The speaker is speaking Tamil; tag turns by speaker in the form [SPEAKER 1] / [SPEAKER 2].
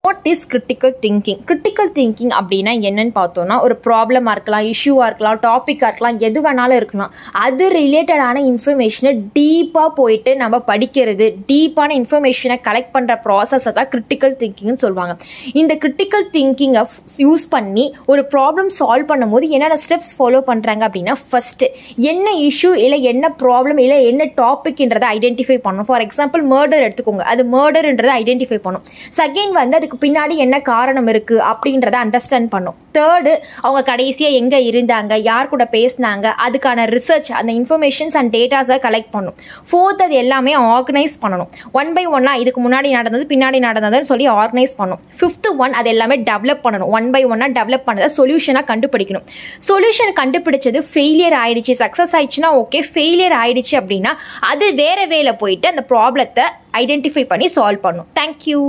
[SPEAKER 1] What is critical thinking? Critical thinking அப்படின்னா என்னன்னு பார்த்தோம்னா, ஒரு ப்ராப்ளமாக இருக்கலாம், இஷ்யூவாக இருக்கலாம், டாப்பிக்காக இருக்கலாம், எது வேணாலும் இருக்கலாம். அது ரிலேட்டடான இன்ஃபர்மேஷனை டீப்பாக போயிட்டு நம்ம படிக்கிறது, டீப்பான இன்ஃபர்மேஷனை கலெக்ட் பண்ணுற ப்ராசஸை தான் கிரிட்டிக்கல் திங்கிங்னு சொல்லுவாங்க. இந்த கிரிட்டிக்கல் திங்கிங்கை யூஸ் பண்ணி ஒரு ப்ராப்ளம் சால்வ் பண்ணும்போது என்னென்ன ஸ்டெப்ஸ் ஃபாலோ பண்ணுறாங்க அப்படின்னா, ஃபஸ்ட்டு என்ன இஷ்யூ இல்லை என்ன ப்ராப்ளம் இல்லை என்ன டாபிக்ன்றதை ஐடென்டிஃபை பண்ணணும். ஃபார் எக்ஸாம்பிள் மர்டர் எடுத்துக்கோங்க, அது மர்டர்ன்றதை ஐடென்டிஃபை பண்ணும். செகண்ட் வந்து அதுக்கு பின்னாடி என்ன காரணம் இருக்குது அப்படின்றத அண்டர்ஸ்டாண்ட் பண்ணும். தேர்டு, அவங்க கடைசியாக எங்கே இருந்தாங்க, யார் கூட பேசினாங்க, அதுக்கான ரிசர்ச், அந்த இன்ஃபர்மேஷன்ஸ் அண்ட் டேட்டாஸை கலெக்ட் பண்ணும். ஃபோர்த், அது எல்லாமே ஆர்கனைஸ் பண்ணணும். ஒன் பை ஒன்னாக இதுக்கு முன்னாடி நடந்தது பின்னாடி நடந்ததுன்னு சொல்லி ஆர்கனைஸ் பண்ணணும். ஃபிஃப்த்து ஒன், அது எல்லாமே டெவலப் பண்ணணும். ஒன் பை ஒன்னாக டெவலப் பண்ணதை சொல்யூஷனாக கண்டுபிடிக்கணும். சொல்யூஷன் கண்டுபிடிச்சது ஃபெயிலியர் ஆயிடுச்சு, சக்ஸஸ் ஆயிடுச்சுன்னா ஓகே, ஃபெயிலியர் ஆயிடுச்சு அப்படின்னா அது வேற வேலை போயிட்டு அந்த ப்ராப்ளத்தை ஐடென்டிஃபை பண்ணி சால்வ் பண்ணும். தேங்க்யூ.